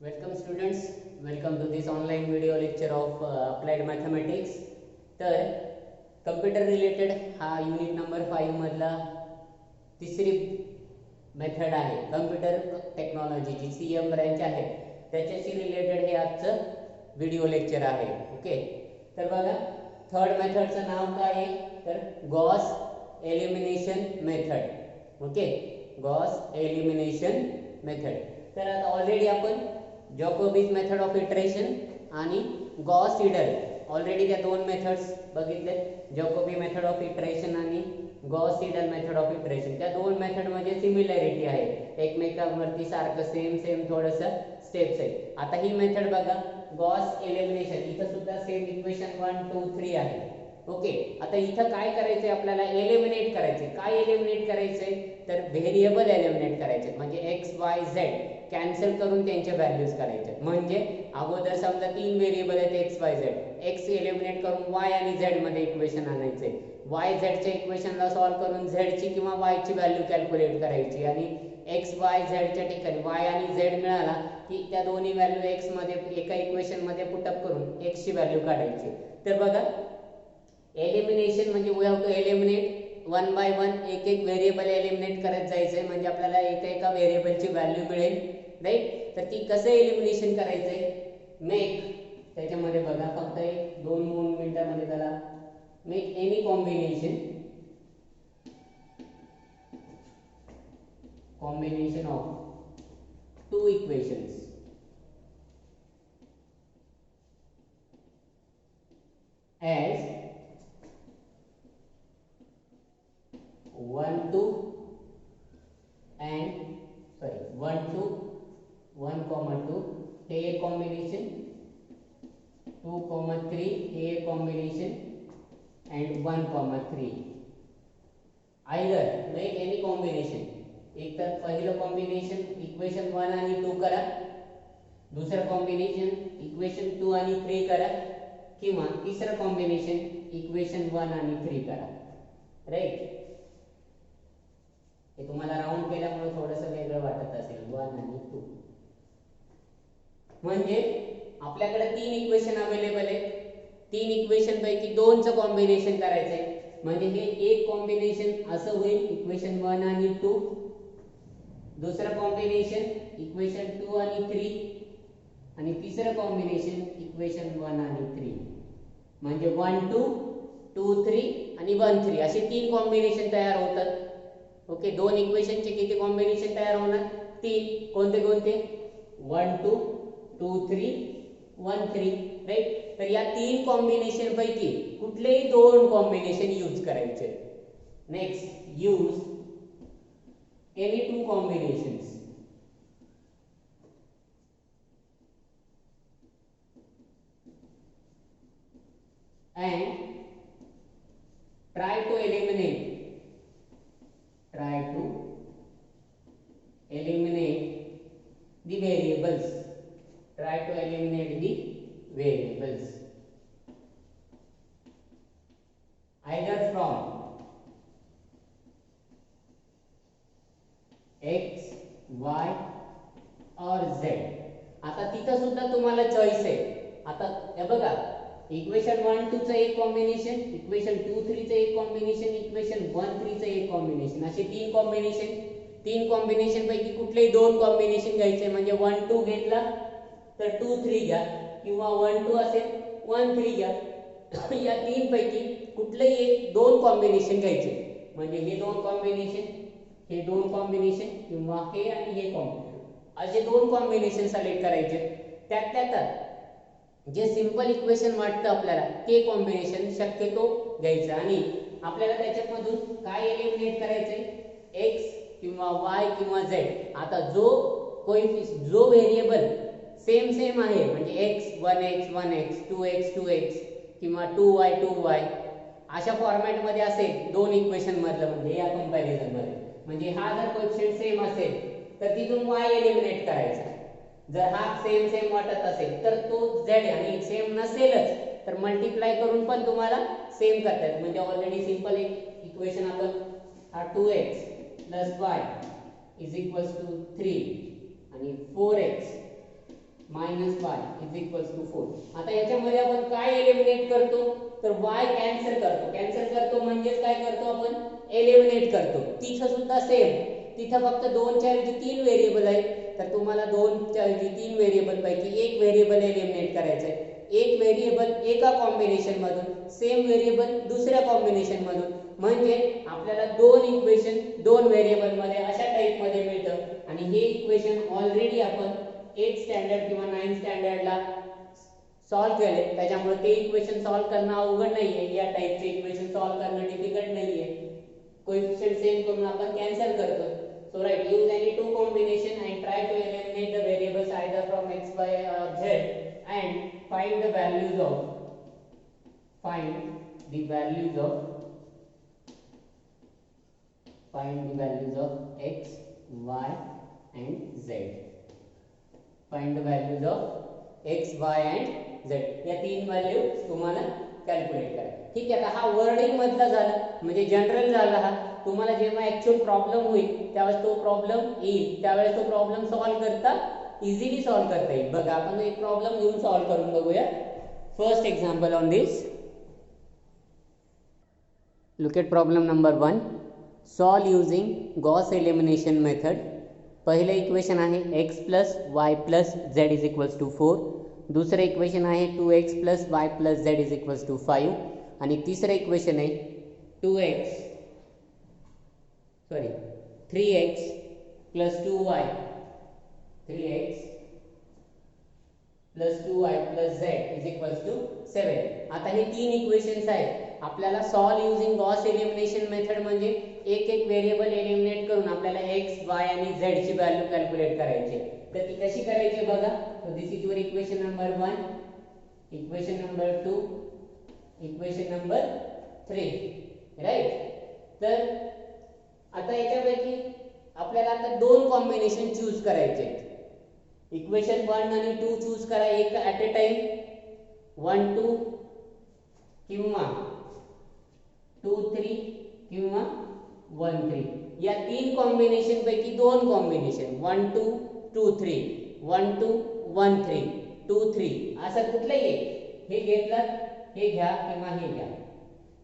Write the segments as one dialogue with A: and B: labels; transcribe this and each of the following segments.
A: Welcome students, welcome to this online video lecture of applied mathematics. तर computer related हा unit number 5 मधला तिसरी method आहे. Computer technology जी CM branch आहे त्याच्याशी रिलेटेड हे आजचं व्हिडिओ लेक्चर आहे. ओके, तर बघा थर्ड मेथडचं नाव काय आहे तर Gauss elimination method. Okay, Gauss elimination method. तर आता ऑलरेडी आपण जॅकोबीज मेथड ऑफ इटरेशन आणि गॉस सीडल ऑलरेडी त्या दोन मेथड्स बघितले. जॅकोबी मेथड ऑफ इटरेशन आणि Gauss Seidel method of iteration, त्या दोन मेथड मध्ये सिमिलॅरिटी आहे, एकमेकांवरती सारखं सेम थोडंसं स्टेप्स आहेत. आता ही मेथड बघा गॉस एलिमिनेशन, इथं सुद्धा सेम इक्वेशन 1 2 3 आहे. ओके, आता इथं काय करायचंय आपल्याला, एलिमिनेट करायचंय. काय एलिमिनेट करायचंय तर व्हेरिएबल एलिमिनेट करायचे, म्हणजे एक्स वाय झेड कॅन्सल करून त्यांचे व्हॅल्यूज काढायचे. म्हणजे अगोदर समजा तीन व्हेरिएबल आहेत x Y Z, x eliminate करून वाय आणि झेड मध्ये इक्वेशन आणायचे, वाय झेडच्या इक्वेशनला सॉल्व्ह करून झेड ची किंवा वाय ची व्हॅल्यू कॅल्क्युलेट करायची आणि एक्स वाय झेडच्या ठिकाणी वाय आणि झेड मिळाला की त्या दोन्ही व्हॅल्यू एक्स मध्ये एका इक्वेशन मध्ये पुटअप करून एक्स ची व्हॅल्यू काढायची. तर बघा एलिमिनेशन म्हणजे we have to eliminate one by one, एक एक व्हेरिएबल एलिमिनेट करत जायचंय, म्हणजे आपल्याला एका व्हेरिएबलची व्हॅल्यू मिळेल. राईट, तर ती कसं एलिमिनेशन करायचंय, मेक त्याच्यामध्ये बघा फक्त एक 2-3 मिनिटांमध्ये त्याला make any combination of two equations as 1 to 1,2 हे एक कॉम्बिनेशन, 2,3 हे एक combination and 1,3. Either make any combination, एक तर पहिलं कॉम्बिनेशन इक्वेशन 1 आणि 2 करा, दुसरं कॉम्बिनेशन इक्वेशन 2 आणि 3 करा, किंवा तिसरं कॉम्बिनेशन इक्वेशन 1 आणि 3 करा. राईट, हे तुम्हाला राऊंड केल्यामुळे थोडंसं वेगळं वाटत असेल 1 आणि 2. म्हणजे आपल्याकडे तीन इक्वेशन अवेलेबल आहेत, तीन इक्वेशन पैकी दोनचं कॉम्बिनेशन करायचंय, म्हणजे हे एक कॉम्बिनेशन असं होईल इक्वेशन 1 आणि 2, दुसरं कॉम्बिनेशन इक्वेशन 2 आणि 3 आणि तिसरं कॉम्बिनेशन इक्वेशन 1 आणि 3. म्हणजे 1 2 2 3 आणि 1 3 असे तीन कॉम्बिनेशन तयार होतात. ओके, दोन इक्वेशनचे किती कॉम्बिनेशन तयार होणार, तीन. कोणते कोणते, 1 2 2 3 1 3. राईट, तर या तीन कॉम्बिनेशन पैकी कुठलेही दोन कॉम्बिनेशन यूज करायचे. Next, use any two combinations and try to eliminate the variables, either from x y or z. आता तिथं सुद्धा तुम्हाला चॉईस आहे. आता हे बघा इक्वेशन 1 2 चं एक कॉम्बिनेशन, इक्वेशन 2 3 चं एक कॉम्बिनेशन, इक्वेशन 1 3 चं एक कॉम्बिनेशन, असे तीन कॉम्बिनेशन. तीन कॉम्बिनेशन पैकी कुठलेही दोन कॉम्बिनेशन घ्यायचे, म्हणजे 1 2 घेतला तर 2 3 घ्या, किंवा 1 2 असेल 1 3 घ्या. या तीन पैकी कुठलेही एक दोन कॉम्बिनेशन घ्यायचे, म्हणजे हे दोन कॉम्बिनेशन, हे दोन कॉम्बिनेशन, किंवा हे आणि हे कॉम्बिनेशन, असे दोन कॉम्बिनेशन सिलेक्ट करायचे. त्यात जे सिंपल इक्वेशन वाटतं आपल्याला ते कॉम्बिनेशन शक्यतो घ्यायचं आणि आपल्याला त्याच्यामधून काय एलिमिनेट करायचंय, एक्स किंवा वाय किंवा झेड. आता जो व्हेरिएबल सेम आहे, म्हणजे x 1x 1x 2x 2x किंवा 2y 2y अशा फॉर्मॅट मध्ये असेल दोन इक्वेशन मधलं, म्हणजे या कंपॅरिझन मध्ये, म्हणजे हा जर कोएफिशिएंट सेम असेल तर तिथून y एलिमिनेट करायचा. जर हा सेम वाटत असेल तर तो z, आणि सेम नसेलच तर मल्टिप्लाय करून पण तुम्हाला सेम करतात. म्हणजे ऑलरेडी सिंपल एक इक्वेशन आपण हा 2x + y = 3 आणि 4x minus y is equals to 4. आता याच्यामध्ये आपण काय एलिमिनेट करतो, तर y कॅन्सल करतो. कॅन्सल करतो म्हणजेच काय करतो आपण, एलिमिनेट करतो. तिथं सुद्धा सेम, तिथं फक्त 2 च्या ऐवजी 3 व्हेरिएबल आहेत, तर तुम्हाला 2 च्या ऐवजी 3 व्हेरिएबल पैकी एक व्हेरिएबल एलिमिनेट करायचं आहे. एक व्हेरिएबल एका कॉम्बिनेशन मधून, सेम व्हेरिएबल दुसऱ्या कॉम्बिनेशन मधून, म्हणजे आपल्याला दोन इक्वेशन दोन व्हेरिएबल मध्ये अशा टाइप मध्ये मिळतं. आणि हे इक्वेशन ऑलरेडी आपण 8 स्टँडर्ड किंवा 9 स्टँडर्डला सॉल्व केले, त्याच्यामुळे ते इक्वेशन सॉल्व करणं अवघड नाहीये. या टाइपचे इक्वेशन सॉल्व करणं डिफिकल्ट नाहीये. कोएफिशिएंट सेम करून आपण कॅन्सल करतो. So right, use any two combination and try to eliminate the variables either from x, y or z and find the values of x, y and z. Find the values of x, y and z. या तीन value तुम्हाला calculate करा. ठीक आहे. आता हा wording मधला झाला, म्हणजे जनरल झाला. हा तुम्हाला जेव्हा ऍक्च्युअल प्रॉब्लेम होईल त्यावेळेस तो प्रॉब्लेम येईल, त्यावेळेस तो प्रॉब्लेम सॉल्व्ह करता इझिली सॉल्व्ह करता येईल. बघा आपण एक प्रॉब्लेम घेऊन सॉल्व्ह करून बघूया. First example on this. Look at problem number 1. Solve using Gauss elimination method. पहिले इक्वेशन आहे x plus y plus z is equals to 4. दुसरे इक्वेशन आहे 2x plus y plus z is equals to 5. आणि तिसरे equation आहे 3x plus 2y 3x plus 2y plus z is equals to 7. आता हे तीन इक्वेशन्स आहेत. आपल्याला solve using Gauss elimination method म्हणजे एक एक व्हेरिएबल एलिमिनेट करून आपल्याला x, y आणि z ची व्हॅल्यू कॅल्क्युलेट करायची. तर ती कशी करायची बघा. So this is your equation number 1, equation number 2, equation number 3, right. तर आता याच्यापैकी आपल्याला आता दोन कॉम्बिनेशन चूज करायचे आहेत. इक्वेशन 1 आणि 2 चूज करा एक ॲट अ टाइम, 1 2 किंवा 2 3 किंवा 1 3. या तीन कॉम्बिनेशन पैकी दोन कॉम्बिनेशन 1 2 2 3, 1 2 1 3, 2 3 असं कुठलंही हे घेतलं, हे घ्या किंवा हे घ्या.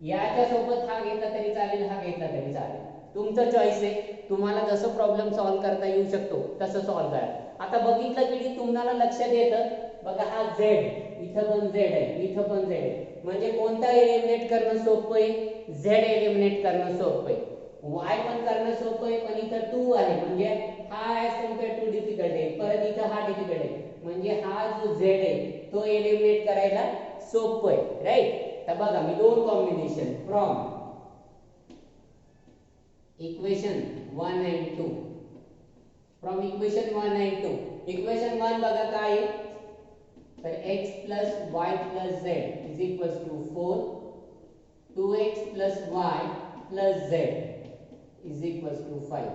A: याच्या सोबत हा घेतला तरी चालेल, हा घेतला तरी चालेल, तुमचं चॉईस आहे. तुम्हाला जसं प्रॉब्लेम सॉल्व्ह करता येऊ शकतो तसं सॉल्व्ह करा. आता बघितलं की तुम्हाला लक्षात येतं बघा, हा z, इथं पण z आहे, इथं पण z आहे, म्हणजे कोणता एलिमिनेट करणं सोपं आहे, z एलिमिनेट करणं सोपं आहे. y पण करणं सोपं आहे, पण इथं 2 आहे म्हणजे हा ऍज कम्पेअर टू डिफिकल्ट आहे. परत इथं हा डिफिकल्ट आहे, म्हणजे हा जो z आहे तो एलिमिनेट करायला सोपं आहे, राईट. तर बघा मी दोन combination from equation 1 and 2, from equation 1 and 2. Equation 1 बघा काय आहे, तर x plus y plus z is equals to 4, 2x plus y plus z is equals to 5.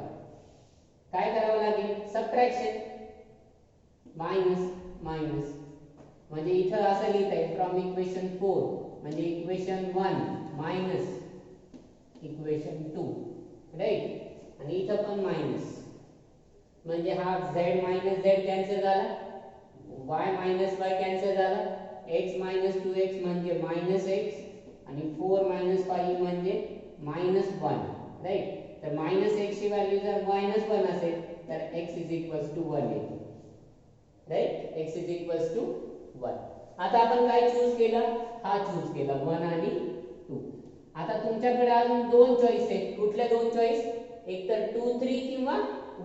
A: काय करावं लागेल, सबट्रॅक्शन, मायनस मायनस, म्हणजे इथं असं लिहित आहे फ्रॉम इक्वेशन 4 म्हणजे इक्वेशन 1 मायनस इक्वेशन 2, राईट. आणि इथं पण मायनस, म्हणजे हा z मायनस z कॅन्सल झाला, y मायनस y कॅन्सल झाला, x मायनस 2x म्हणजे मायनस x आणि 4 मायनस 5 म्हणजे मायनस 1, राईट. तर मायनस x ची व्हॅल्यू जर मायनस 1 असेल तर x इज इक्वल्स टू 1 येते, right. x is equals to 1. आता आपण काय चूज केलं, हा चूज केला 1 आणि 2. आता तुमच्याकडे अजून दोन चॉईस आहेत. कुठल्या दोन चॉईस, एक तर 2 3 किंवा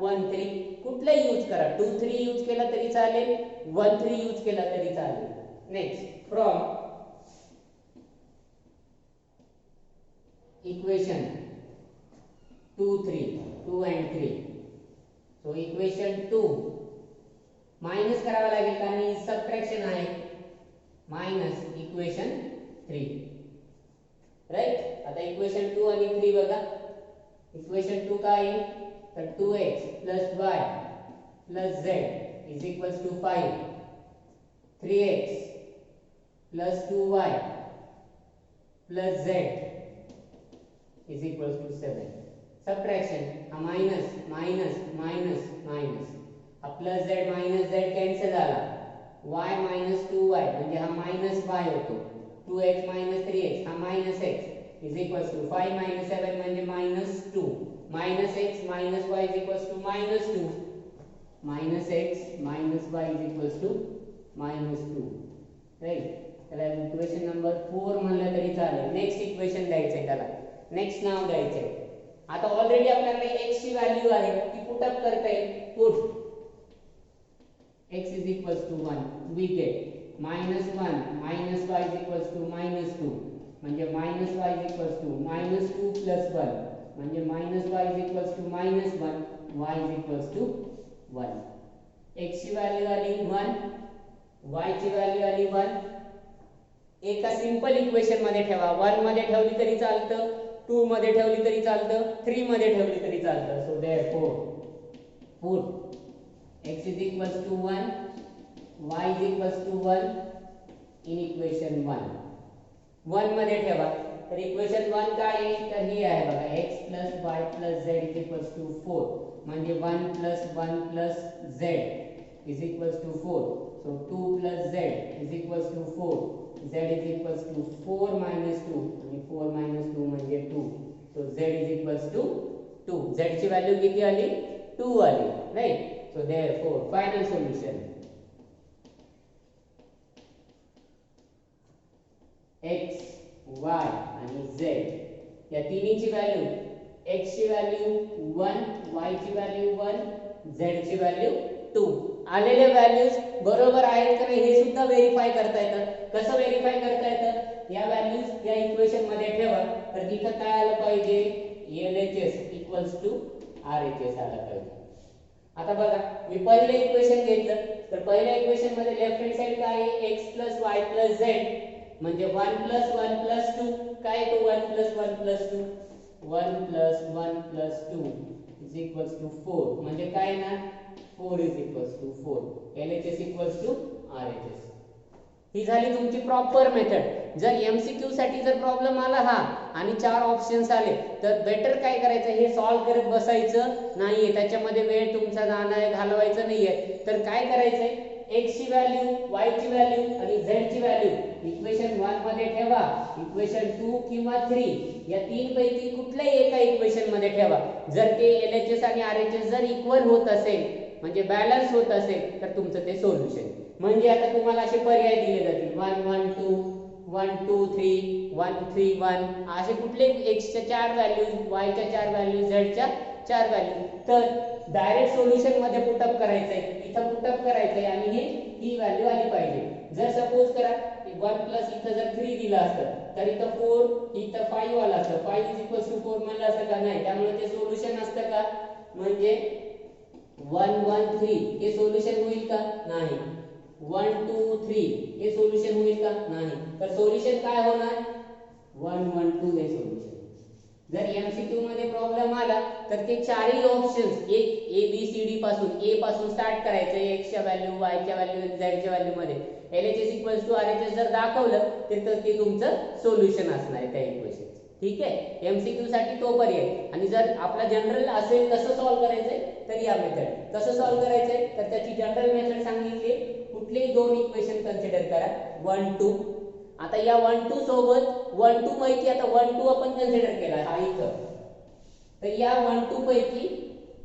A: 1 3. कुठलाही यूज करा, 2 3 यूज केला तरी चालेल, 1 3 यूज केला तरी चालेल. Next, from equation 2 3, 2 and 3. So equation 2 minus करावं लागेल कारण सबट्रॅक्शन आहे, मायनस इक्वेशन 3, राईट. आता इक्वेशन 2 आणि 3 बघा. इक्वेशन 2 काय आहे, तर 2x plus y plus z is equals to 5, 3x plus 2y plus z is equals to 7. Subtraction, हा मायनस मायनस मायनस मायनस, हा plus z minus z cancel झाला, y minus 2y म्हणजे हा मायनस y होतो, 2x minus 3x हा minus x is equals to 5 minus 7 म्हणजे minus 2 minus x minus y is equals to minus 2 minus x minus y is equals to minus 2 right. त्याला equation number 4 म्हणलं तरी चालेल. Next equation द्यायचंय त्याला, next नाव द्यायचंय. आता ऑलरेडी आपल्याकडे x ची व्हॅल्यू आहे ती पुट अप करता येईल. Put x is equals to 1 we get minus 1 minus y is equals to minus 2 म्हणजे minus y is equals to minus 2 plus 1 म्हणजे minus y is equals to minus 1 y is equals to 1. x ची value आली 1 y ची value आली 1. एका simple equation मध्ये ठेवा. 1 मध्ये ठेवली तरी चालतं, 2 मध्ये ठेवली तरी चालतं, 3 मध्ये ठेवली तरी चालतं. So therefore put x is equals to 1 y is equals to 1 in equation 1. 1 मध्ये ठेवा तर इक्वेशन 1 काय आहे तर ही आहे बघा, x plus y plus z is equals to 4 म्हणजे 1 plus 1 plus z is equals to 4. so 2 plus z is equals to 4, z is equals to 4 minus 2 आणि 4 minus 2 म्हणजे 2. so z is equals to 2. z ची value किती आली 2 आली right. So therefore final solution x, y आणि z या तिन्हीची value, x ची व्हॅल्यू 1, y ची व्हॅल्यू 1, z ची व्हॅल्यू 2. आलेले व्हॅल्यूज बरोबर आहेत का नाही हे सुद्धा व्हेरीफाय करता येतं. कसं व्हेरीफाय करता येतं, या व्हॅल्यूज या इक्वेशन मध्ये ठेवा तर तिथं काय आलं पाहिजे LHS इक्वल्स टू RHS आलं पाहिजे. आता बघा मी पहिलं इक्वेशन घेतलं तर पहिल्या इक्वेशन मध्ये लेफ्ट हँड साइड काय आहे x plus y plus z म्हणजे 1 plus 1 plus 2 काय तो 1 plus 1 plus 2 1 plus 1 plus 2 is equals to 4 म्हणजे काय ना 4 is equals to 4. LHS equals to RHS. ही झाली तुमची प्रॉपर मेथड. जर एमसीक्यू साठी जर प्रॉब्लेम आला हा आणि 4 ऑप्शन्स आले तर बेटर काय करायचं हे सॉल्व करत बसायचं नाहीये, त्याच्यामध्ये वेळ तुमचा जाणार घालवायचं नाहीये. तर काय करायचंय x ची व्हॅल्यू, y ची व्हॅल्यू आणि z ची व्हॅल्यू इक्वेशन 1 मध्ये ठेवा, इक्वेशन 2 किंवा 3 या तीन पैकी कुठल्याही एका इक्वेशन मध्ये ठेवा. जर ते LHS आणि RHS जर इक्वल होत असेल म्हणजे बॅलन्स होत असेल तर तुमचं ते सोल्युशन. म्हणजे आता तुम्हाला असे पर्याय दिले जातील 1 1 2 1 2 3 1 3 1 असे कुठले x च्या 4 व्हॅल्यूज, y च्या 4 व्हॅल्यूज, z च्या 4 व्हॅल्यू. तर डायरेक्ट सोल्युशन मध्ये पुटअप करायचंय, इथं पुटअप करायचंय आणि ही व्हॅल्यू आली पाहिजे. जर सपोज करा 1 प्लस इथं जर 3 दिला असतं तर इथं 4 इथं 5 आला असतं, 5 इज इक्वल्स टू 4 म्हणलं असतं का नाही, त्यामुळे ते सोल्युशन असतं का म्हणजे 1 1 3 हे सोल्युशन होईल का नाही, 1 2 3 हे सोल्युशन होईल का नाही. तर सोल्युशन काय होणार 1 1 2 हे सोल्युशन. जर एमसीक्यू मध्ये प्रॉब्लेम आला तर ते चारही ऑप्शन्स एक ए बी सी डी पासून ए पासून स्टार्ट करायचं, x च्या व्हॅल्यू, y च्या व्हॅल्यू आणि z च्या व्हॅल्यू मध्ये LHS इक्वल्स टू RHS जर दाखवलं तर ते तुमचं सोल्युशन असणार आहे त्या इक्वेशन. ठीक आहे, एमसीक्यू साठी तो पर्याय. आणि जर आपला जनरल असेल कसं सॉल्व्ह करायचंय तर या मेथड. कसं सॉल्व्ह करायचंय तर त्याची जनरल मेथड सांगितली, कुठलेही दोन इक्वेशन कन्सिडर करा 1 2. आता या 1 2 सोबत 1 2 पैकी आता 1 2 आपण कन्सिडर केला हा इथं, तर या 1 2 पैकी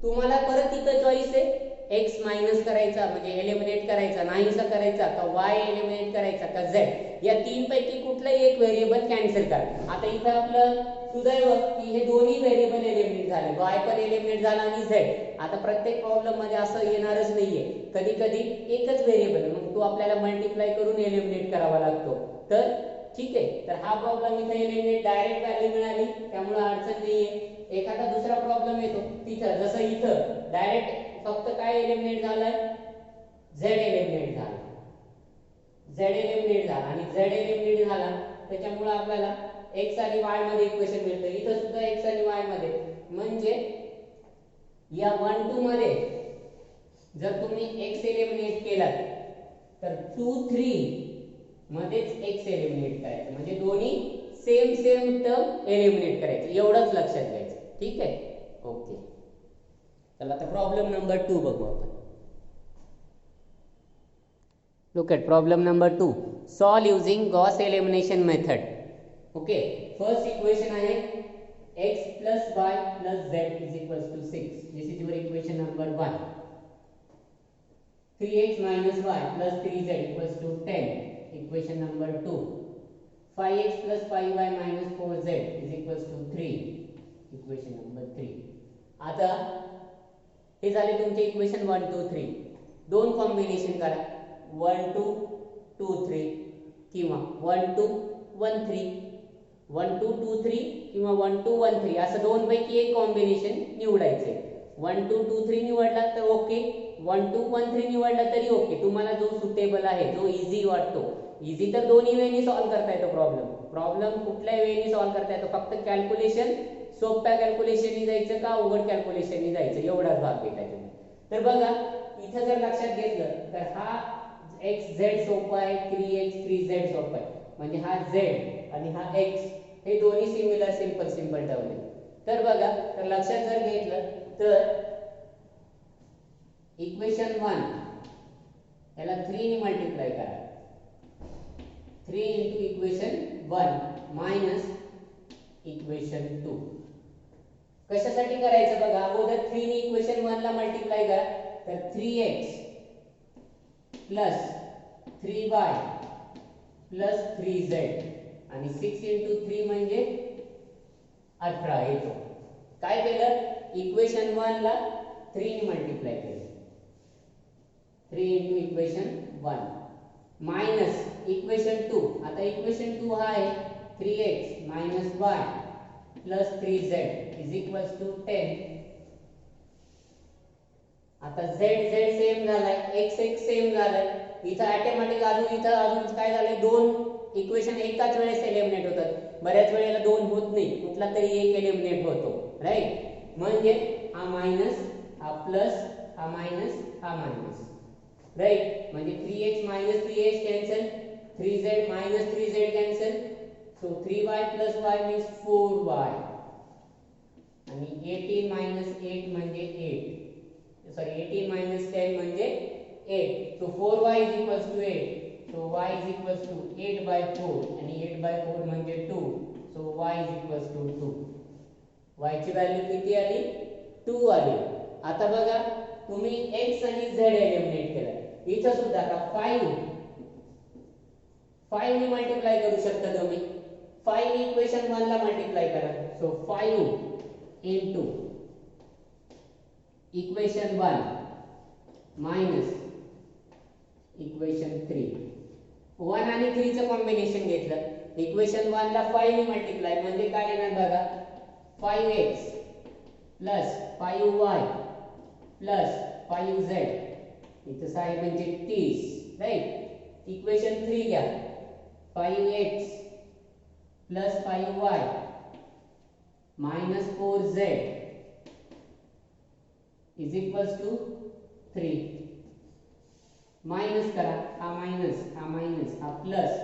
A: तुम्हाला परत इथं चॉईस आहे x मायनस करायचा म्हणजे एलिमिनेट करायचा, नाहीसा करायचा का y एलिमिनेट करायचा का z. या तीन पैकी कुठलाही एक व्हेरिएबल कॅन्सल करा. आता इथं आपलं सुदैव की हे दोन्ही व्हेरिएबल एलिमिनेट झाले, y पण एलिमिनेट झाला आणि z. आता प्रत्येक प्रॉब्लेम मध्ये असं येणारच नाहीये, कधी कधी एकच व्हेरिएबल मग तो आपल्याला मल्टिप्लाय करून एलिमिनेट करावा लागतो. तर ठीक आहे, तर हा प्रॉब्लेम इथे एलिमिनेट डायरेक्ट व्हॅल्यू मिळाली त्यामुळे अडचण नाहीये. एखादा दुसरा प्रॉब्लेम येतो तिथं जसं इथं डायरेक्ट फक्त काय एलिमिनेट झालंय z एलिमिनेट झाला, z एलिमिनेट झाला आणि z एलिमिनेट झाला त्याच्यामुळे आपल्याला x आणि y मध्ये इक्वेशन मिळतं. इथं सुद्धा x आणि y मध्ये म्हणजे या 1 2 मध्ये जर तुम्ही x एलिमिनेट केलात तर 2 3 मध्येच x एलिमिनेट करायचं म्हणजे दोन्ही सेम टर्म एलिमिनेट करायचे, एवढंच लक्षात घ्यायचं. ठीक आहे, ओके. चला आता प्रॉब्लेम नंबर 2 बघू आपण. Look at problem number 2. Solve using Gauss elimination method. Okay, first equation आहे x plus y plus z is equals to 6. This is your equation number 1. 3x minus y plus 3z equals to 10. Equation number 2. 5x plus 5y minus 4z is equals to 3. Equation number 3. आता हे झाले तुमचे equation 1 2 3. दोन combination करा 1 2 2 3 किंवा 1 2 1 3 1 2 2 3 किंवा 1 2 1 3 असं दोन पैकी एक कॉम्बिनेशन निवडायचे. 1 2 2 3 निवडला तर ओके, 1 2 1 3 निवडला तरी ओके. तुम्हाला जो सुटेबल आहे, जो इझी वाटतो. इझी तर दोन्ही वेळेने सॉल्व्ह करता येतो प्रॉब्लेम कुठल्याही वेळेने सॉल्व्ह करता येतो. फक्त कॅल्क्युलेशन सोप्या कॅल्क्युलेशननी जायचं का अवघड कॅल्क्युलेशननी जायचं एवढाच भाग भेटायचा. तर बघा इथं जर लक्षात घेतलं तर हा xz सोपा आहे, 3x 3z सोपा आहे. म्हणजे हा z आणि हा x हे दोन्ही सिमिलर सिंपल ठेवले. तर बघा तर लक्षात जर घेतलं तर इक्वेशन 1 याला 3 ने मल्टिप्लाय करा. 3 into इक्वेशन 1 मायनस इक्वेशन 2. कशासाठी करायचं बघा, अगोदर 3 ने इक्वेशन 1 ला मल्टिप्लाय करा तर 3x plus 3y plus 3z आणि 6 into 3 म्हणजे 18 येतो. काय केलं, इक्वेशन 1 ला 3 ने मल्टिप्लाय केलं. 3 into इक्वेशन 1 मायनस इक्वेशन 2. आता इक्वेशन 2 हा आहे 3x minus y plus 3z is equals to 10. आता z सेम झालाय, x सेम झालाय. इथं ऑटोमॅटिक अजून काय झालंय, दोन इक्वेशन एकाच वेळेस एलिमिनेट होतात. बऱ्याच वेळेला दोन होत नाही, कुठला तरी एक एलिमिनेट होतो, राईट. म्हणजे हा मायनस हा प्लस हा मायनस हा मायनस, राईट. म्हणजे 3x minus 3x cancel, 3z minus 3z cancel. So 3y plus y means 4y आणि 18 minus 8 म्हणजे 8. सॉरी 18 minus 10 म्हणजे 8. So 4y is equals to 8. So y is equals to 8 by 4 आणि 8 by 4 म्हणजे 2. So y is equals to 2. y ची value किती आली, 2 आली. आता बघा तुम्ही x आणि z एलिमिनेट केला. इथं सुद्धा का 5 ने मल्टिप्लाय करू शकता तुम्ही. 5 इक्वेशन 1 ला मल्टिप्लाय करा. So 5 into equation 1 minus equation 3. 1 आणि 3 चं कॉम्बिनेशन घेतलं. इक्वेशन 1 ला 5 ने मल्टिप्लाय म्हणजे काय येणार बघा, 5x plus 5y plus 5z. इथं 6 म्हणजे 30, राईट. इक्वेशन 3 घ्या, 5x plus 5y minus 4z is equals to 3. Minus करा, हा माइनस हा प्लस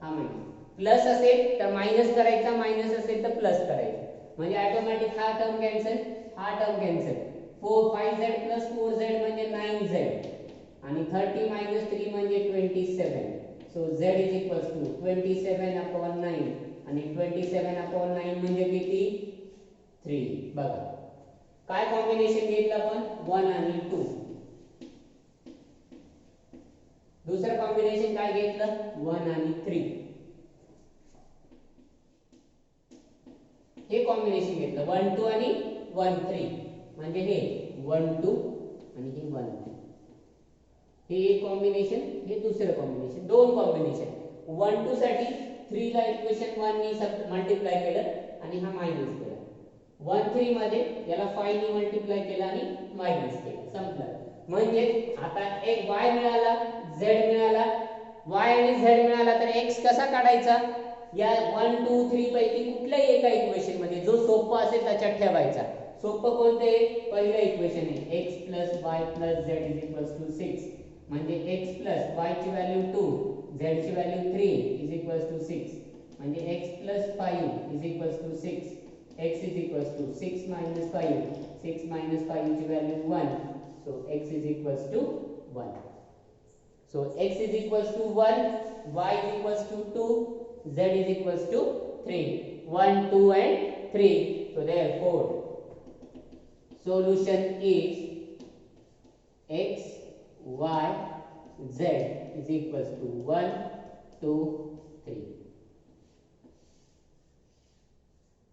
A: हा माइनस. प्लस असेल तर माइनस करायचा, माइनस असेल तर प्लस करायचं. म्हणजे ऑटोमॅटिक हा टर्म कॅन्सल, हा term cancel. 5z plus 4z म्हणजे 9z आणि 30 माइनस 3 म्हणजे 27. So z is equals to 27 upon 9 आणि 27 अपॉन 9 म्हणजे किती, 3. बघा काय कॉम्बिनेशन घेतलं आपण, 1 आणि 2. दुसरं कॉम्बिनेशन काय घेतलं, 1 आणि 3. हे कॉम्बिनेशन घेतलं 1 2 आणि 1 3. म्हणजे हे 1 2 आणि हे 1 3. हे एक कॉम्बिनेशन, हे दुसरं कॉम्बिनेशन. दोन कॉम्बिनेशन. 1 2 साठी 3 ला इक्वेशन 1 ने मल्टिप्लाय केलं आणि हा मायनस केला. 1 3 मध्ये याला 5 ने मल्टिप्लाय केलं आणि मायनस केलं, संपलं. म्हणजे आता एक y मिळाला, z मिळाला. y आणि z मिळाला तर x कसा काढायचा, या 1 2 3 पैकी कुठल्याही एका इक्वेशन मध्ये जो सोपा असेल त्याच्यात ठेवायचा. सोपं कोणते, पहिलं इक्वेशन आहे x y z is equals to 6. म्हणजे x y ची व्हॅल्यू 2, z ची व्हॅल्यू 3 इज इक्वल्स टू 6. म्हणजे x 5 is equals to 6. x is equals to 6 minus 5. 6 minus 5 ची value 1. So x is equals to 1. So x is equals to 1, y is equals to 2, z is equals to 3. 1, 2 and 3. So therefore solution is x, y, z is equals to 1, 2, 3.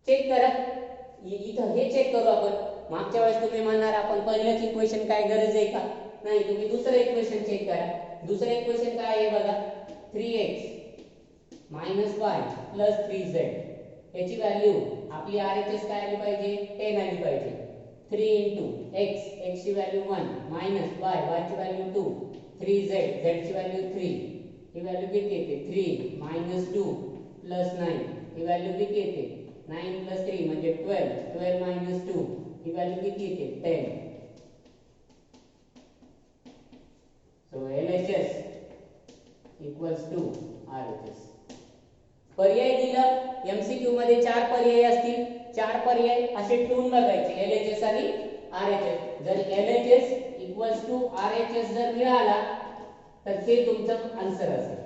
A: Check करा. इथं हे check करू आपण. मागच्या वेळेस तुम्ही म्हणणार आपण पहिलंच इक्वेशन काय गरज आहे का? नाही, तुम्ही दुसरं इक्वेशन चेक करा. दुसरं इक्वेशन काय आहे बघा. 3x y प्लस 3z याची व्हॅल्यू आपली RHS काय आली पाहिजे? 10 आली पाहिजे. 3 x, x ची व्हॅल्यू 1 मायनस y, y ची व्हॅल्यू 2, 3z, z ची व्हॅल्यू 3. ही व्हॅल्यू किती येते? 3 मायनस 2 प्लस 9. ही व्हॅल्यू किती येते? 9 प्लस 3 म्हणजे 12. 12 मायनस 2 ही व्हॅल्यू किती येते? 10. So LHS equals to RHS. पर्याय दिला. MCQ मध्ये 4 पर्याय असतील. 4 पर्याय असे ठेवून बघायचे LHS आणि RHS. जर LHS equals to RHS जर मिळाला तर ते तुमचं आन्सर असेल.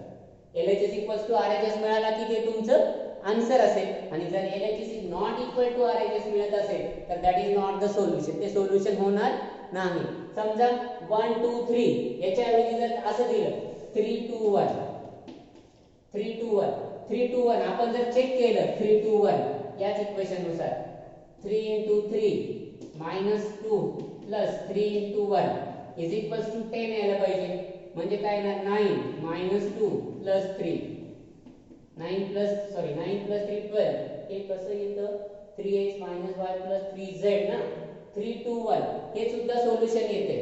A: LHS equals to RHS मिळाला की ते तुमचं आन्सर असेल. आणि जर LHS is not equal to RHS मिळत असेल तर that is not the solution. ते सोल्युशन होणार नाही. समजा 1 2 3 याच्या ऐवजी जर असं दिलं 3 2 1 3 2 1 3 2 1 आपण जर चेक केलं 3 2 1 याच इक्वेशन नुसार 3 into 3 minus 2 plus 3 into 1 is equals to 10 यायला पाहिजे. म्हणजे काय येणार? 9 minus 2 plus 3 9 plus 3 12. हे कसं येतं? 3x minus y plus 3z ना. 3 2 1 हे सुद्धा सोल्युशन येते.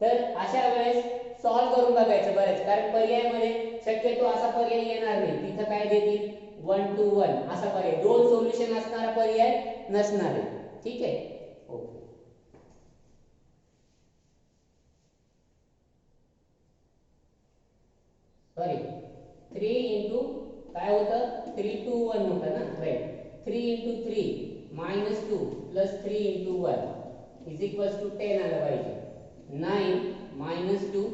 A: तर अशा वेळेस सॉल्व करून बघायचं बरेच. कारण पर्यायामध्ये शक्यतो असा पर्याय येणार नाही. तिथं काय देतील? 1 2 1 असा पर्याय. दोन सोल्युशन असणारा पर्याय नसणार आहे. ठीक आहे. ओके. सॉरी 3 into काय होतं? 3 2 1 होतं ना. Right. 3 into 3 minus 2 plus 3 into 1 is equals to 10 आलं पाहिजे. 9 minus 2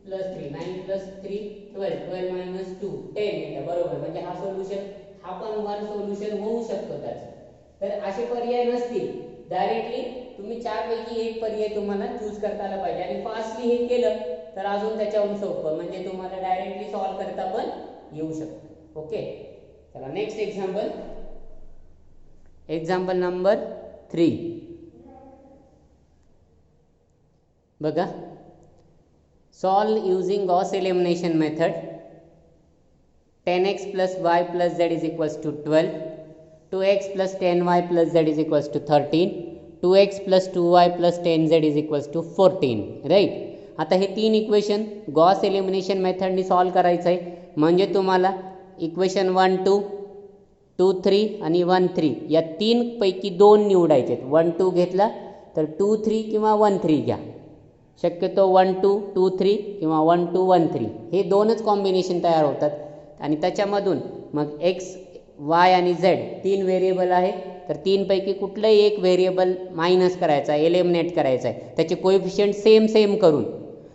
A: plus 3 9 plus 3 12 12 minus 2 10 येतं. बरोबर. म्हणजे हा सोल्युशन हा पण वन सोल्युशन होऊ शकतो त्याचं. तर असे पर्याय नसतील डायरेक्टली तुम्ही 4 पैकी एक पर्याय तुम्हाला चूज करता आला पाहिजे. आणि फास्टली हे केलं तर अजून त्याच्याहून सोपं म्हणजे तुम्हाला डायरेक्टली सॉल्व करता पण येऊ शकतं. ओके. चला नेक्स्ट एक्झाम्पल. एक्झाम्पल नंबर 3 बघा. Solve using Gauss elimination method. 10x plus y plus z is equals to 12. 2x plus 10y plus z is equals to 13. 2x plus 2y plus 10z is equals to 14. Right. आता हे तीन equation Gauss elimination मेथडनी solve करायचं आहे. म्हणजे तुम्हाला equation 1 2 2 3 आणि 1 3 या तीन पैकी दोन निवडायचे. 1 2 घेतला तर 2 3 किंवा 1 3 घ्या. शक्यतो 1 2 2 3 किंवा 1 2 1 3 हे दोनच कॉम्बिनेशन तयार होतात. आणि त्याच्यामधून मग x y आणि z तीन व्हेरिएबल आहे. तर तीन पैकी कुठलंही एक व्हेरिएबल मायनस करायचा, एलिमिनेट करायचा आहे. त्याचे कोएफिशियंट सेम सेम करून.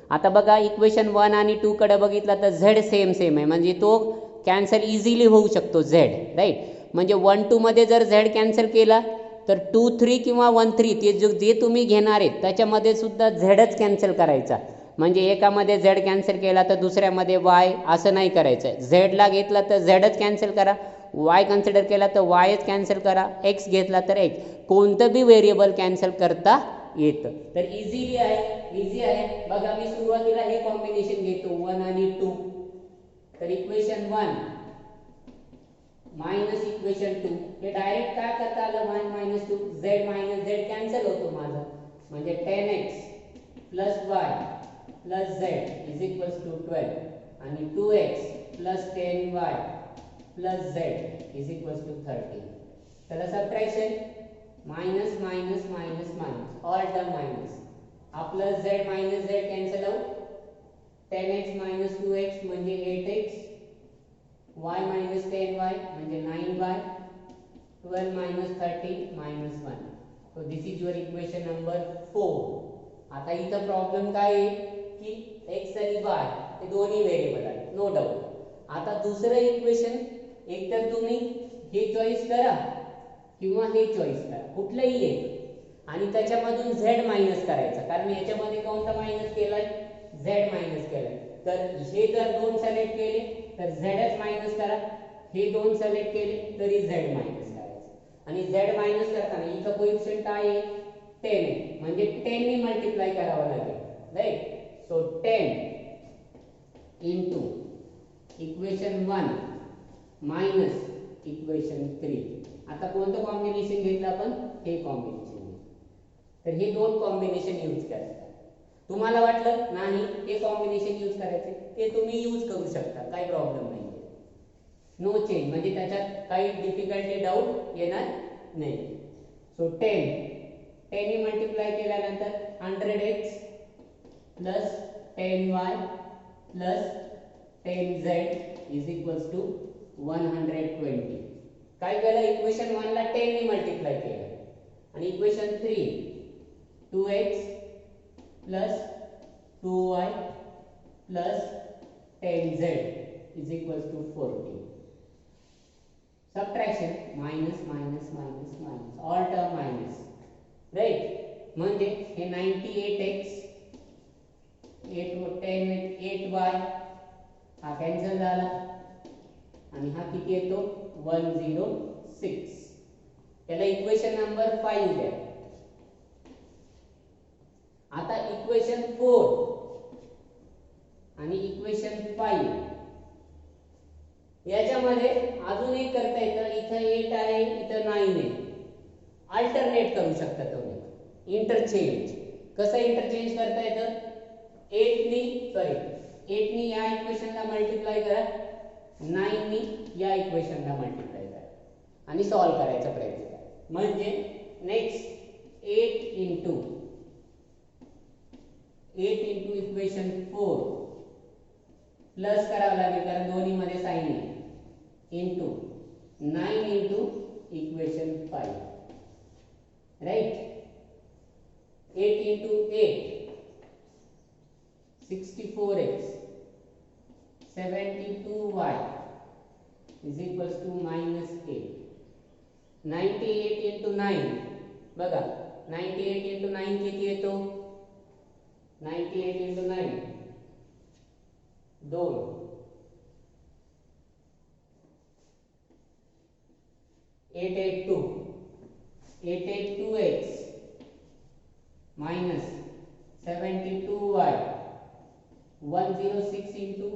A: आता बघा इक्वेशन 1 आणि 2 कडे बघितलं तर z सेम सेम आहे. म्हणजे तो कॅन्सल इझिली होऊ शकतो z. राईट. म्हणजे 1 2 मध्ये जर z कॅन्सल केला तर 2 3 किंवा 1 3 ते जे तुम्ही घेणार आहेत त्याच्यामध्ये सुद्धा झेडच कॅन्सल करायचा. म्हणजे एकामध्ये z कॅन्सल केला तर दुसऱ्यामध्ये y असं नाही करायचं. z ला घेतला तर zच कॅन्सल करा, y कन्सिडर केला तर yच कॅन्सल करा, x घेतला तर x. कोणतं बी व्हेरिएबल कॅन्सल करता येतं. तर इझी आहे. बघा मी सुरुवातीला हे कॉम्बिनेशन घेतो 1 आणि 2. तर इक्वेशन 1 मायनस इक्वेशन 2 हे डायरेक्ट काय करता आलं 1 minus 2 z minus z cancel होतो माझा. म्हणजे 10x plus y plus z is equals to 12 आणि 2x plus 10y plus z is equals to 13. चला subtraction minus minus minus minus all term minus. हा plus z minus z cancel out. 10x minus 2x म्हणजे 8x, y minus 10y म्हणजे 9y, 12 minus 13 minus 1. So this is your equation number 4. आता इथं problem काय आहे की x आणि y ते दोन्ही व्हेरिएबल आहेत, नो डाऊट. आता दुसरं इक्वेशन एकतर तुम्ही हे चॉईस करा किंवा हे चॉईस करा, कुठलंही एक, आणि त्याच्यामधून झेड मायनस करायचा, कारण याच्यामध्ये कोणता मायनस केलाय, झेड मायनस केलाय. तर हे जर दोन सिलेक्ट केले तर झेडच मायनस करा, हे दोन सिलेक्ट केले तरी झेड मायनस करायचं. आणि झेड मायनस करताना इथं कोएफिशियंट काय आहे, 10 आहे, म्हणजे 10 ने मल्टिप्लाय करावं लागेल, right. So 10 into equation 1 minus equation 3. आता कोणतं कॉम्बिनेशन घेतलं आपण, हे कॉम्बिनेशन. तर हे दोन कॉम्बिनेशन यूज करायचं. तुम्हाला वाटलं नाही हे कॉम्बिनेशन यूज करायचे, ते तुम्ही यूज करू शकता, काही प्रॉब्लेम नाही. नो चेंज, म्हणजे त्याच्यात काही डिफिकल्टी डाऊट येणार नाही. सो 10 ने मल्टिप्लाय केल्यानंतर 100x plus 10y plus 10z is equals to 120. काय केलं, इक्वेशन 1 ला 10 ने मल्टिप्लाय केलं, आणि equation 3 2x plus 2y plus 10z is equals to 40. Subtraction minus minus minus minus, all term minus, right. म्हणजे हे 98x 8y हा कॅन्सल झाला, आणि हा किती येतो 106. त्याला इक्वेशन नंबर 5 द्या. आता इक्वेशन 4 आणि इक्वेशन 5 याच्यामध्ये अजून एक करता येतं. इथं 8 आहे, इथं 9 आहे, अल्टरनेट करू शकता तुम्ही, इंटरचेंज. कसं इंटरचेंज करता येतं, 8 नी या इक्वेशनला मल्टिप्लाय करा, 9 नी या इक्वेशनला मल्टिप्लाय करा, आणि सॉल्व्ह करायचा प्रयत्न करा. म्हणजे नेक्स्ट 8 इंटू इक्वेशन 4 प्लस करावं लागेल, कारण दोन्ही मध्ये साइन आहे, into 9 into equation 5, right. 8 into 8 64x 72y is equals to -8. 98 into 9 बघा, 98 इंटू 9 किती येतो, 98 into 9 2. 882x minus 72y 106 into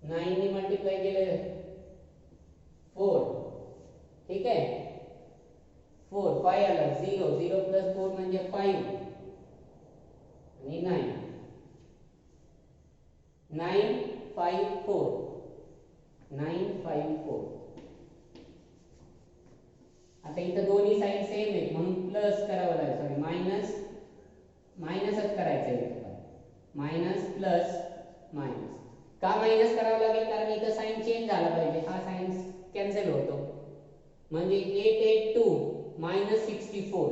A: 9 ने मल्टिप्लाय केलं 4, ठीक आहे. 4 5 आला, 0 प्लस 4 म्हणजे 5, आणि 954 954. आता इथं दोन्ही साइन सेम आहेत म्हणून प्लस करावं लागेल, सॉरी मायनसच करायचं आहे, मायनस प्लस मायनस. का मायनस करावं लागेल, कारण इथं साइन चेंज झाला पाहिजे, हा साइन कॅन्सल होतो. म्हणजे 882 मायनस 64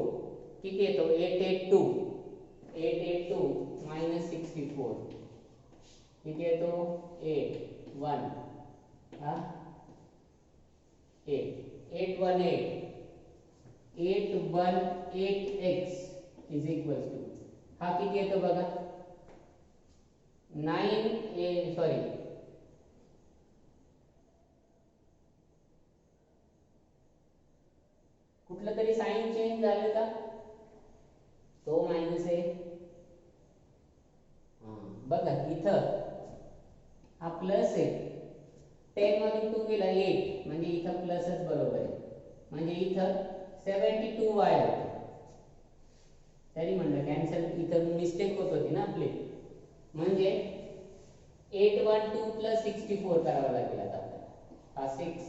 A: किती येतो, 882 मायनस 64 किती येतो, 818 818x इज इक्वल्स टू, हा किती येतो बघा, 9 सॉरी कुठलं तरी साइन चेंज झालं का, तो मायनस आहे. बघा इथं हा प्लस आहे, 10 मधून 2 गेला 8, म्हणजे इथं प्लसच बरोबर आहे, म्हणजे इथं 72y होतं. तरी म्हणलं कॅन्सल, इथं मिस्टेक होत होती ना आपली, म्हणजे 812 प्लस 64 करावं लागेल आता आपल्याला. हा 6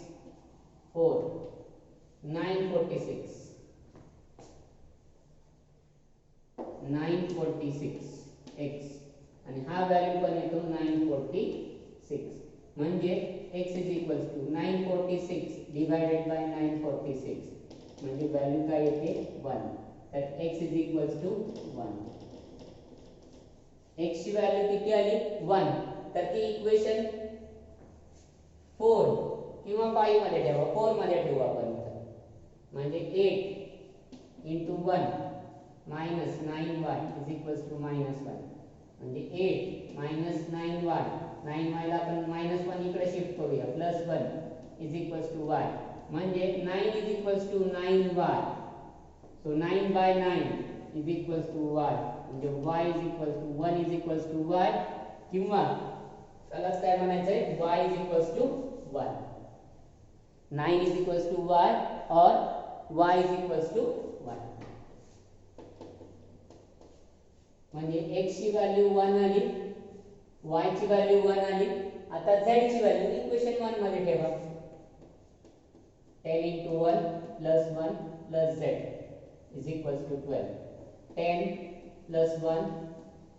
A: 4 946 x, आणि हा व्हॅल्यू पण येतो 946, म्हणजे x is equals to 946 divided by 946, म्हणजे व्हॅल्यू काय येते 1. तर x is equals to 1. x ची व्हॅल्यू किती आली 1, तर ती इक्वेशन 4 किंवा 5 मध्ये ठेवा. 4 मध्ये ठेवू आपण इथं. म्हणजे 8 into 1 minus 9y is equals to minus 1. म्हणजे 8 minus 9y, 9y ला आपण -1 इकडे शिफ्ट करूया, plus 1 is equals to y. म्हणजे 9 is equals to 9y. so 9 by 9 is equals to y. म्हणजे y is equals to 1 is equals to y, किंवा त्याला काय म्हणायचंय, y is equals to 1. 9 is equals to y or y is equals to 1. म्हणजे x ची value 1 आली, y ची value 1 आली. आता z ची व्हॅल्यू इक्वेशन 1 मध्ये ठेवा. 10 into 1 plus 1 plus z is equals to 12. 10 plus 1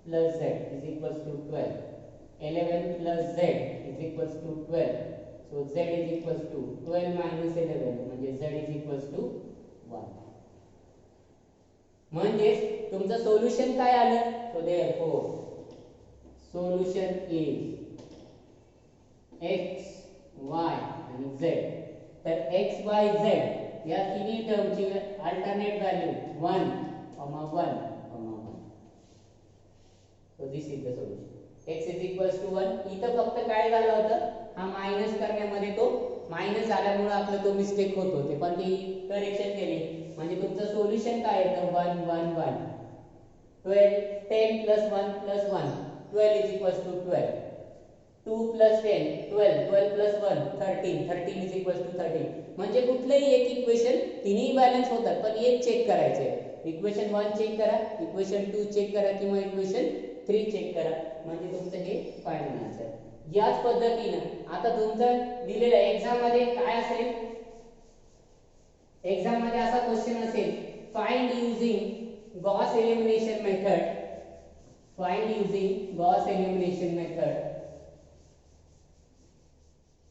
A: plus z is equals to 12. 11 plus z is equals to 12. So z is equals to 12 minus 11 म्हणजे z is equals to 1. म्हणजे तुमचं solution काय आलं? So therefore solution is x, y आणि z. तर x, y, z या तिन्ही टर्मची alternate value 1, 1, 1. So this is the solution. x is equals to 1. इथं फक्त काय झालं होतं, हा मायनस करण्यामध्ये तो मायनस आल्यामुळे आपलं तो मिस्टेक होत होते, पण ती करेक्शन केली. म्हणजे तुमचं सोल्युशन काय येतं 1, 1, 1. 12 10 plus 1 plus 1 12 is equals to 12. 2 plus 10 12, 12 plus 1 13, 13 is equals to 13. म्हणजे कुठलंही एक इक्वेशन तिन्ही बॅलन्स होतात, पण एक चेक करायचे. इक्वेशन 1 चेक करा, इक्वेशन 2 चेक करा किंवा इक्वेशन 3 चेक करा, म्हणजे तुमचं हे फायनल आन्सर. याच पद्धतीनं आता तुमचं दिलेलं एक्झाम मध्ये काय असेल, एक्झाम मध्ये असा क्वेश्चन असेल, find using Gauss elimination method. Find using Gauss elimination method.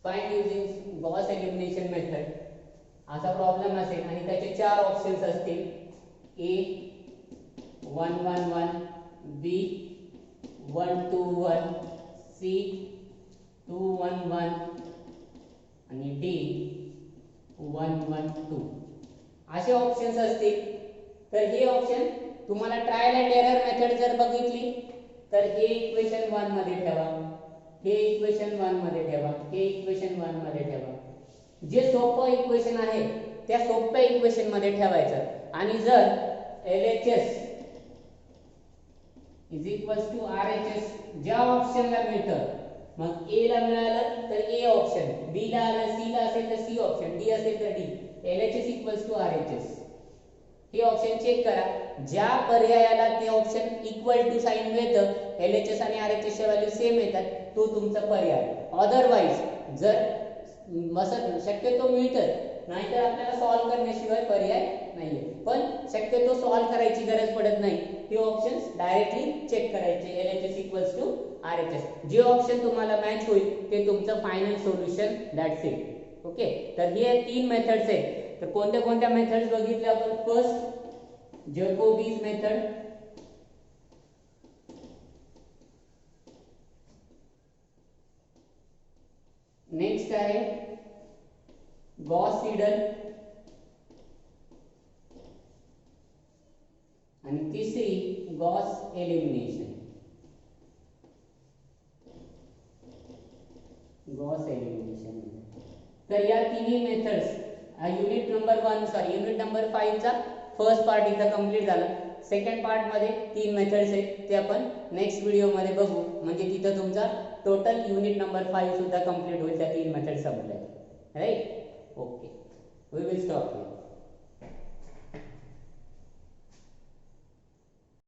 A: Find using Gauss elimination method असा प्रॉब्लेम असेल आणि त्याचे 4 ऑप्शन्स असतील. ए 1, 1, 1, बी 1, 2, 1, सी 2, 1, 1 आणि डी 1, 1, 2 असे ऑप्शन्स असतील. तर हे ऑप्शन तुम्हाला ट्रायल अँड एरर मेथड जर बघितली तर हे इक्वेशन 1 मध्ये ठेवा, हे इक्वेशन 1 मध्ये ठेवा, हे इक्वेशन 1 मध्ये ठेवा. जे सोपं इक्वेशन आहे त्या सोप्या इक्वेशन मध्ये ठेवायचं. आणि जर LHS is equals to RHS ज्या ऑप्शनला मिळतं, मग A ला मिळालं तर A ऑप्शन, B ला आलं C ला असेल तर C ऑप्शन, D असेल तर D. LHS equals to RHS हे ऑप्शन चेक करा. ज्या पर्यायाला ते ऑप्शन इक्वल टू साइन मिळतं, LHS आणि RHS च्या व्हॅल्यू सेम येतात, तो तुमचा पर्याय. अदरवाइज जर शक्यतो मिळतं, नाहीतर आपल्याला सॉल्व्ह करण्याशिवाय पर्याय नाहीये. पण शक्यतो सॉल्व्ह करायची गरज पडत नाही, ते ऑप्शन्स डायरेक्टली चेक करायचे. LHS इक्वल्स टू RHS जे ऑप्शन तुम्हाला मॅच होईल ते तुमचं final solution. That's it. Okay, तर हे 3 मेथड्स आहेत. तर कोणत्या कोणत्या मेथड्स बघितले आपण? फर्स्ट जॅकोबीज मेथड, नेक्स्ट आहे गॉस सीडल आणि तिसरी गॉस एलिमिनेशन. Gauss elimination. तर या तिन्ही मेथड्स युनिट नंबर 5 चा फर्स्ट पार्ट इथं कंप्लीट झाला. सेकंड पार्ट मध्ये 3 मेथड्स आहेत, ते आपण नेक्स्ट व्हिडिओ मध्ये बघू. म्हणजे तिथं तुमचा टोटल युनिट नंबर 5 सुद्धा कंप्लीट होईल त्या 3 मेथड संपल्या. Right? Okay, we will stop here.